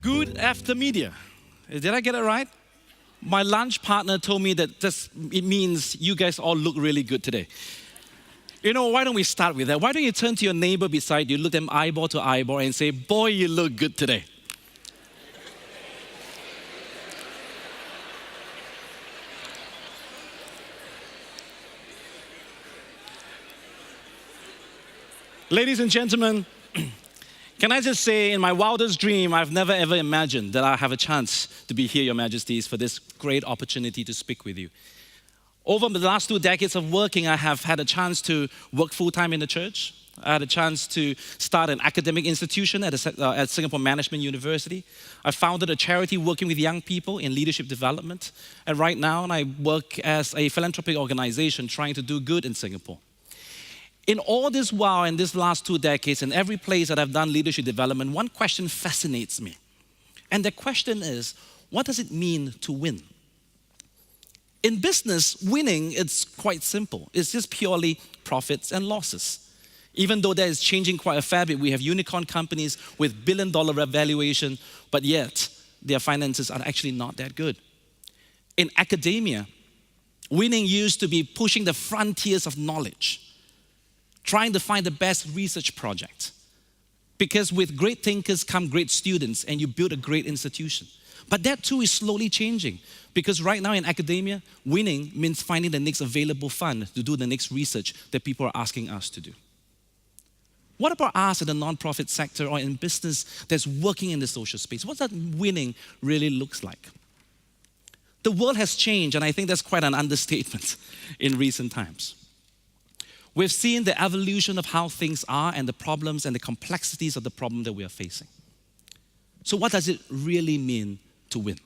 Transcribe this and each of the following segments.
Good after media. Did I get it right? My lunch partner told me that it means you guys all look really good today. Why don't we start with that? Why don't you turn to your neighbor beside you, look them eyeball to eyeball and say, boy, you look good today. Ladies and gentlemen, can I just say, in my wildest dream, I've never ever imagined that I have a chance to be here, Your Majesties, for this great opportunity to speak with you. Over the last 2 decades of working, I have had a chance to work full-time in the church. I had a chance to start an academic institution at Singapore Management University. I founded a charity working with young people in leadership development. And right now, I work as a philanthropic organization trying to do good in Singapore. In all this while, in these last 2 decades, in every place that I've done leadership development, one question fascinates me. And the question is, what does it mean to win? In business, winning, it's quite simple. It's just purely profits and losses. Even though that is changing quite a fair bit, we have unicorn companies with billion-dollar valuation, but yet their finances are actually not that good. In academia, winning used to be pushing the frontiers of knowledge, trying to find the best research project. Because with great thinkers come great students, and you build a great institution. But that too is slowly changing, because right now in academia, winning means finding the next available fund to do the next research that people are asking us to do. What about us in the nonprofit sector or in business that's working in the social space? What does that winning really looks like? The world has changed, and I think that's quite an understatement in recent times. We've seen the evolution of how things are and the problems and the complexities of the problem that we are facing. So what does it really mean to win?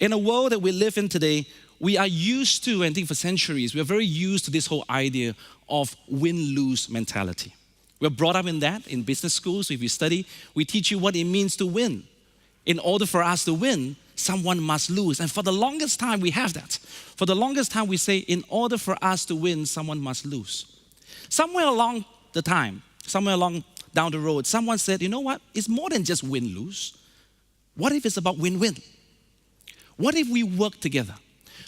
In a world that we live in today, we are used to, and I think for centuries, we are very used to this whole idea of win-lose mentality. We're brought up in that in business schools. If you study, we teach you what it means to win. In order for us to win, someone must lose. And for the longest time, we have that. For the longest time, we say, in order for us to win, someone must lose. Somewhere along the time, somewhere along down the road, someone said, you know what? It's more than just win-lose. What if it's about win-win? What if we work together?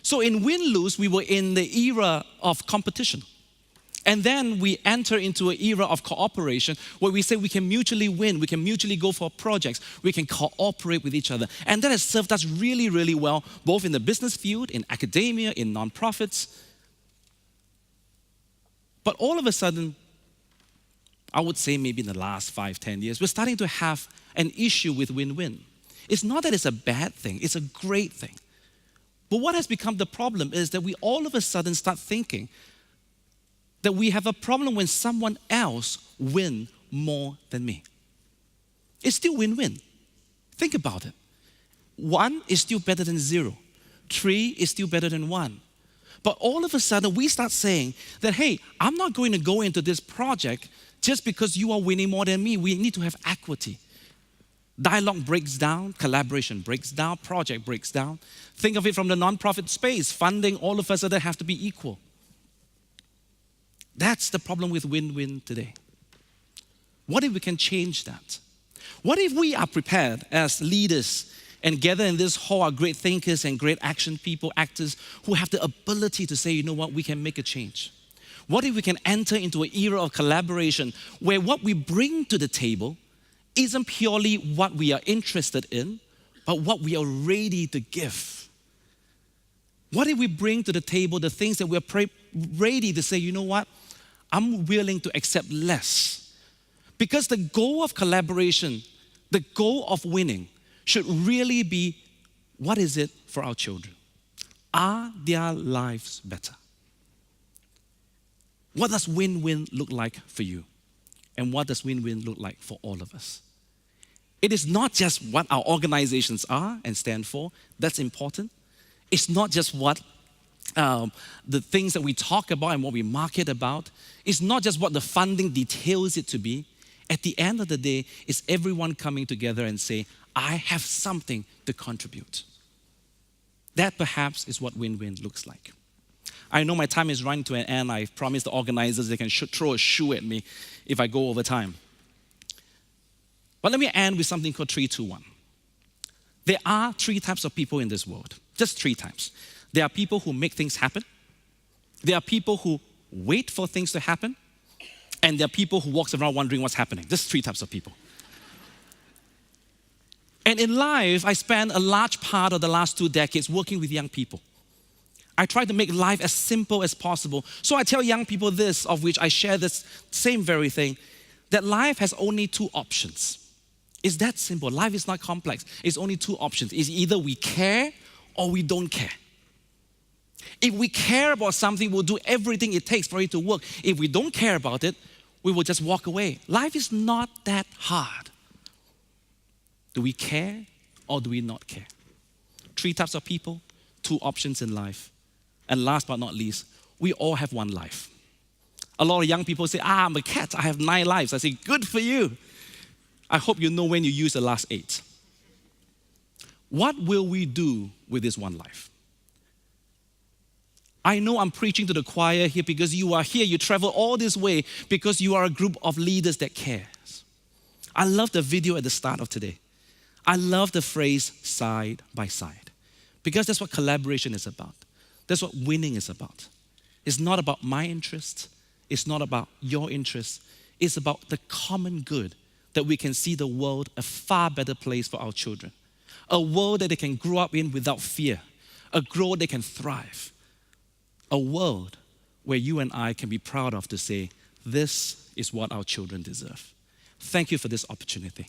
So in win-lose, we were in the era of competition. And then we enter into an era of cooperation where we say we can mutually win, we can mutually go for projects, we can cooperate with each other. And that has served us really, really well, both in the business field, in academia, in nonprofits. But all of a sudden, I would say maybe in the last 5, 10 years, we're starting to have an issue with win-win. It's not that it's a bad thing, it's a great thing. But what has become the problem is that we all of a sudden start thinking that we have a problem when someone else wins more than me. It's still win-win. Think about it. 1 is still better than 0. 3 is still better than 1. But all of a sudden, we start saying that, hey, I'm not going to go into this project just because you are winning more than me. We need to have equity. Dialogue breaks down, collaboration breaks down, project breaks down. Think of it from the nonprofit space. Funding, all of us that have to be equal. That's the problem with win-win today. What if we can change that? What if we are prepared as leaders and gather in this hall are great thinkers and great action people, actors who have the ability to say, you know what, we can make a change. What if we can enter into an era of collaboration where what we bring to the table isn't purely what we are interested in, but what we are ready to give? What if we bring to the table the things that we're ready to say, you know what, I'm willing to accept less. Because the goal of collaboration, the goal of winning, should really be, what is it for our children? Are their lives better? What does win-win look like for you? And what does win-win look like for all of us? It is not just what our organizations are and stand for. That's important. It's not just what the things that we talk about and what we market about. It's not just what the funding details it to be. At the end of the day, it's everyone coming together and say, I have something to contribute. That perhaps is what win-win looks like. I know my time is running to an end. I've promised the organizers they can throw a shoe at me if I go over time. But let me end with something called 3-2-1. There are three types of people in this world, just three types. There are people who make things happen. There are people who wait for things to happen. And there are people who walk around wondering what's happening. Just three types of people. And in life, I spent a large part of the last 2 decades working with young people. I try to make life as simple as possible. So I tell young people this, of which I share this same very thing, that life has only 2 options. It's that simple. Life is not complex. It's only 2 options. It's either we care or we don't care. If we care about something, we'll do everything it takes for it to work. If we don't care about it, we will just walk away. Life is not that hard. Do we care or do we not care? 3 types of people, 2 options in life. And last but not least, we all have one life. A lot of young people say, I'm a cat, I have 9 lives. I say, good for you. I hope you know when you use the last 8. What will we do with this one life? I know I'm preaching to the choir here because you are here. You travel all this way because you are a group of leaders that cares. I love the video at the start of today. I love the phrase side by side because that's what collaboration is about. That's what winning is about. It's not about my interest. It's not about your interest. It's about the common good that we can see the world a far better place for our children. A world that they can grow up in without fear. A world they can thrive. A world where you and I can be proud of to say, this is what our children deserve. Thank you for this opportunity.